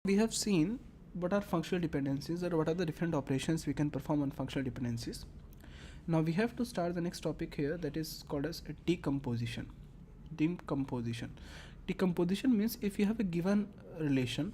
we have seen what are functional dependencies, or what are the different operations we can perform on functional dependencies. Now we have to start the next topic here, that is called as decomposition. Decomposition means if you have a given relation,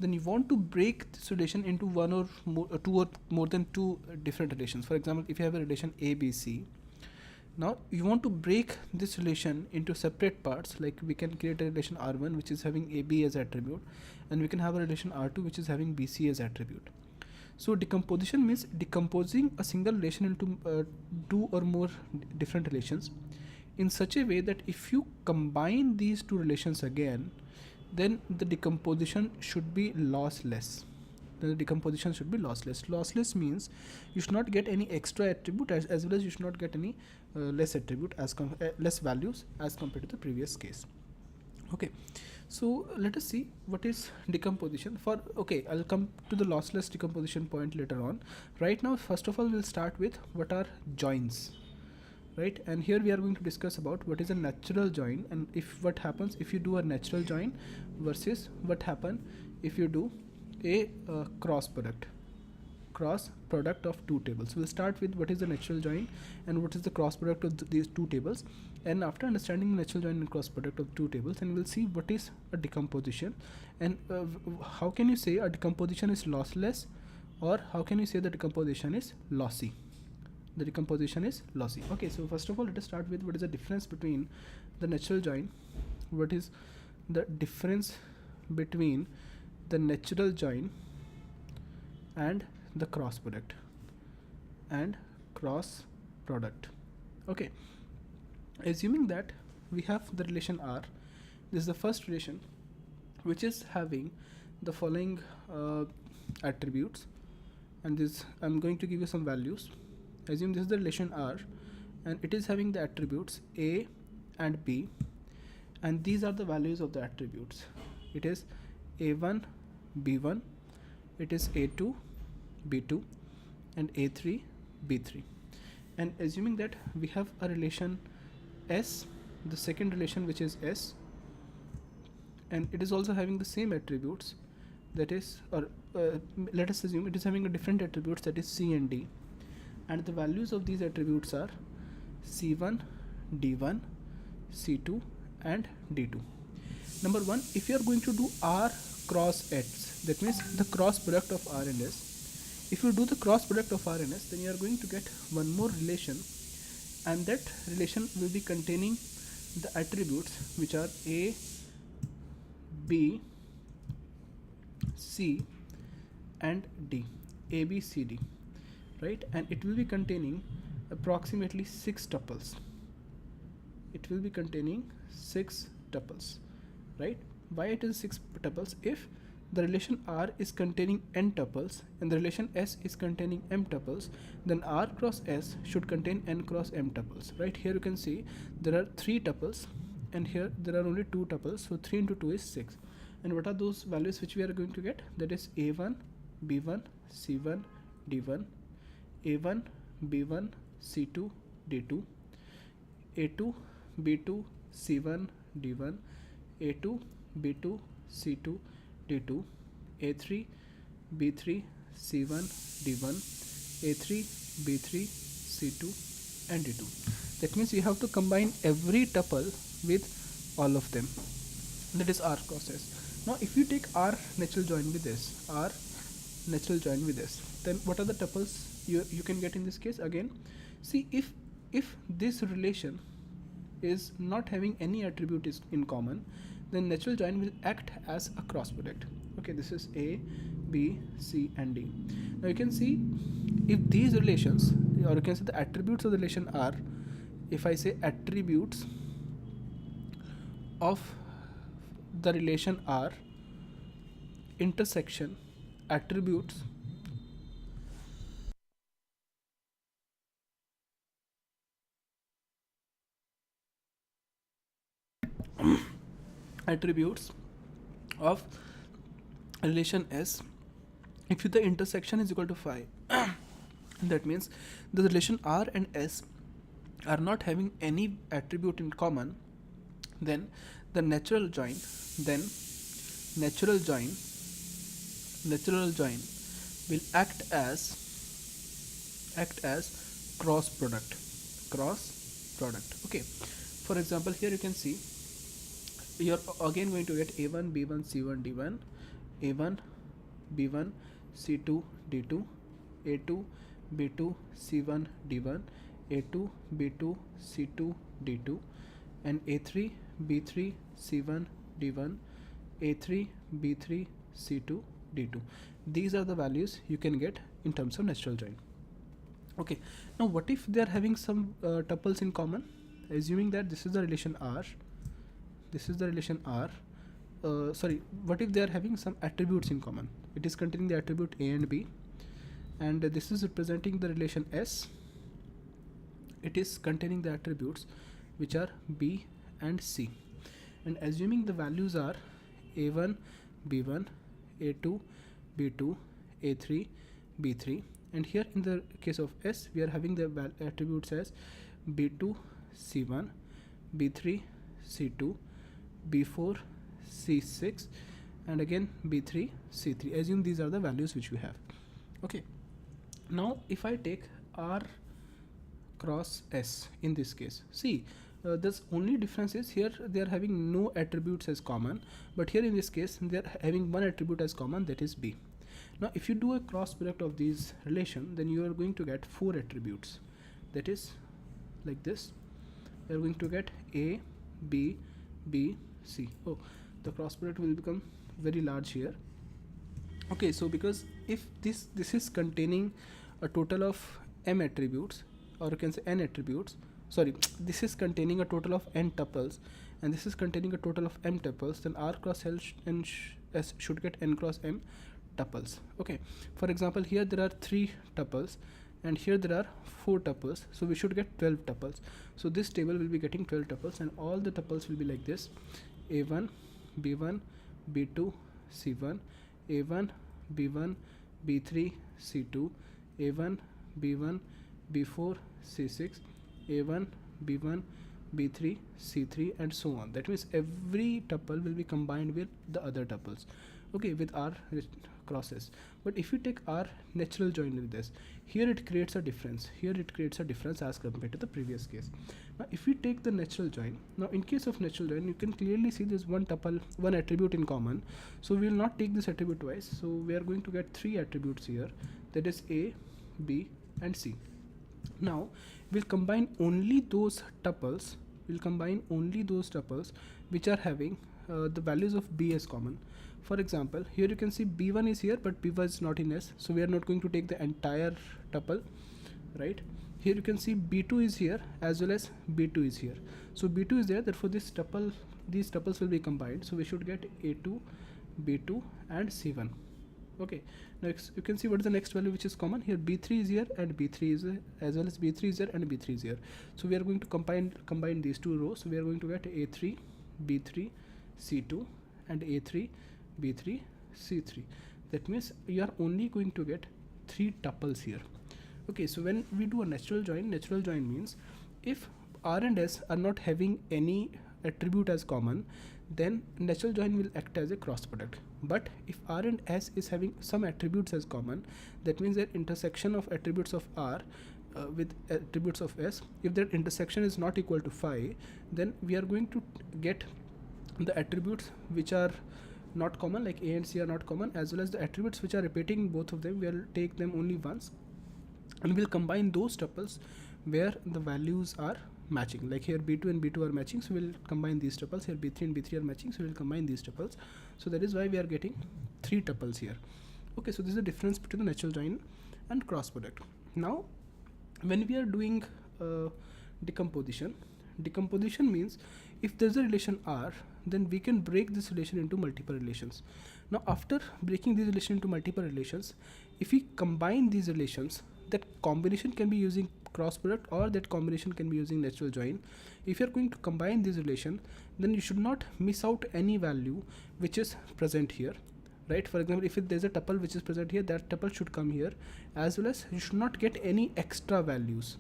then you want to break this relation into one or more, two or more than two different relations. For example, if you have a relation A, B, C, now you want to break this relation into separate parts. Like we can create a relation R1 which is having AB as attribute, and we can have a relation R2 which is having BC as attribute. So decomposition means decomposing a single relation into two or more different relations in such a way that if you combine these two relations again, then the decomposition should be lossless. Lossless means you should not get any extra attribute, as well as you should not get any less attribute less values as compared to the previous case. Okay, so let us see what is decomposition for. Okay, I'll come to the lossless decomposition point later on. Right now, first of all, we'll start with what are joins, right? And here we are going to discuss about what is a natural join, and what happens if you do a natural join versus what happen if you do a cross product of two tables. We'll start with what is the natural join and what is the cross product of these two tables, and after understanding the natural join and cross product of two tables, and we'll see what is a decomposition, and how can you say a decomposition is lossless, or how can you say the decomposition is lossy. Okay, so first of all, let us start with what is the difference between the natural join. What is the difference between the natural join and the cross product Okay, assuming that we have the relation R, this is the first relation which is having the following attributes, and this I'm going to give you some values. Assume this is the relation R, and it is having the attributes A and B, and these are the values of the attributes. It is A1 B1, it is A2 B2, and A3 B3. And assuming that we have a relation S, the second relation which is S, and it is also having the same attributes, that is, or let us assume it is having a different attributes, that is C and D, and the values of these attributes are C1, D1, C2, and D2. Number one, if you are going to do R cross S, that means the cross product of R and S. If you do the cross product of R and S, then you are going to get one more relation, and that relation will be containing the attributes which are A, B, C, and D. A, B, C, D, right? And it will be containing approximately 6 tuples. Right? Why it is 6 tuples? If the relation R is containing n tuples and the relation S is containing m tuples, then R cross S should contain n cross m tuples. Right? Here you can see there are 3 tuples, and here there are only 2 tuples, so 3 into 2 is 6. And what are those values which we are going to get? That is A1 B1 C1 D1, A1 B1 C2 D2, A2 B2 C1 D1, A2 B2 C2 D2, A3 B3 C1 D1, A3 B3 C2 and D2. That means you have to combine every tuple with all of them. That is R cross S. Now if you take R natural join with this, then what are the tuples you can get in this case? Again, see, if this relation is not having any attribute is in common, then natural join will act as a cross product. Okay, this is A, B, C, and D. Now you can see if these relations, or you can say the attributes of the relation R, if I say attributes of the relation R intersection attributes of relation S, if the intersection is equal to 5, that means the relation R and S are not having any attribute in common, then the natural join natural join will act as cross product. Okay, for example, here you can see you're again going to get a1 b1 c1 d1, a1 b1 c2 d2, a2 b2 c1 d1, a2 b2 c2 d2, and a3 b3 c1 d1, a3 b3 c2 d2. These are the values you can get in terms of natural join. Okay, now what if they are having some tuples in common? Assuming that this is the relation R, this is the relation R. What if they are having some attributes in common? It is containing the attribute A and B, and this is representing the relation S. It is containing the attributes which are B and C, and assuming the values are A1 B1, A2 B2, A3 B3, and here in the case of S we are having the attributes as B2 C1, B3 C2, B4 C6, and again B3 C3. Assume these are the values which we have. Okay, now if I take R cross S in this case, see, this only difference is here they are having no attributes as common, but here in this case they are having one attribute as common, that is B. Now if you do a cross product of these relation, then you are going to get 4 attributes, that is like this. You are going to get A, B, B, C. Oh, the cross product will become very large here. Okay, so because if this is containing a total of m attributes, or you can say n attributes, sorry, this is containing a total of n tuples, and this is containing a total of m tuples, then R cross S should get n cross m tuples. Okay, for example, here there are 3 tuples and here there are 4 tuples, so we should get 12 tuples. So this table will be getting 12 tuples, and all the tuples will be like this: A1 B1 B2 C1, A1 B1 B3 C2, A1 B1 B4 C6, A1 B1 B3 C3, and so on. That means every tuple will be combined with the other tuples, okay, with R crosses. But if you take R natural join with this, here it creates a difference. Here it creates a difference as compared to the previous case. Now if we take the natural join, now in case of natural join, you can clearly see there's one tuple, one attribute in common. So we will not take this attribute twice. So we are going to get 3 attributes here, that is A, B, and C. Now we'll combine only those tuples. We'll combine only those tuples which are having the values of B as common. For example, here you can see B1 is here, but B1 is not in S, so we are not going to take the entire tuple, right? Here you can see B2 is here as well as B2 is here. So B2 is there, therefore this tuple, these tuples will be combined. So we should get A2, B2, and C1. Okay, next you can see what is the next value which is common. Here B3 is here and B3 is as well as B3 is here and B3 is here. So we are going to combine these 2 rows. So we are going to get A3 B3 C2 and A3 B3 C3. That means you are only going to get 3 tuples here. Okay, so when we do a natural join means if R and S are not having any attribute as common, then natural join will act as a cross product. But if R and S is having some attributes as common, that means that intersection of attributes of R with attributes of S, if that intersection is not equal to 5, then we are going to get the attributes which are not common, like A and C are not common, as well as the attributes which are repeating both of them, we will take them only once, and we'll combine those tuples where the values are matching. Like here B2 and B2 are matching, so we'll combine these tuples. Here B3 and B3 are matching, so we'll combine these tuples. So that is why we are getting 3 tuples here. Okay, so this is the difference between the natural join and cross product. Now when we are doing decomposition means if there's a relation R, then we can break this relation into multiple relations. Now after breaking these relations into multiple relations, if we combine these relations, that combination can be using cross product, or that combination can be using natural join. If you are going to combine this relation, then you should not miss out any value which is present here, right? For example, if there's a tuple which is present here, that tuple should come here, as well as you should not get any extra values.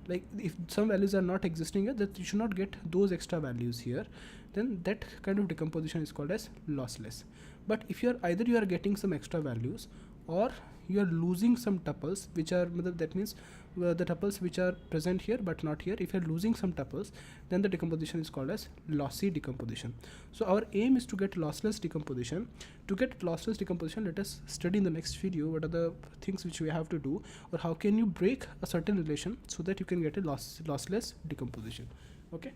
Like if some values are not existing here, that you should not get those extra values here, then that kind of decomposition is called as lossless. But if you are getting some extra values, or you are losing some tuples which are, that means the tuples which are present here but not here, if you are losing some tuples, then the decomposition is called as lossy decomposition. So our aim is to get lossless decomposition. To get lossless decomposition, let us study in the next video what are the things which we have to do, or how can you break a certain relation so that you can get a lossless decomposition. Okay.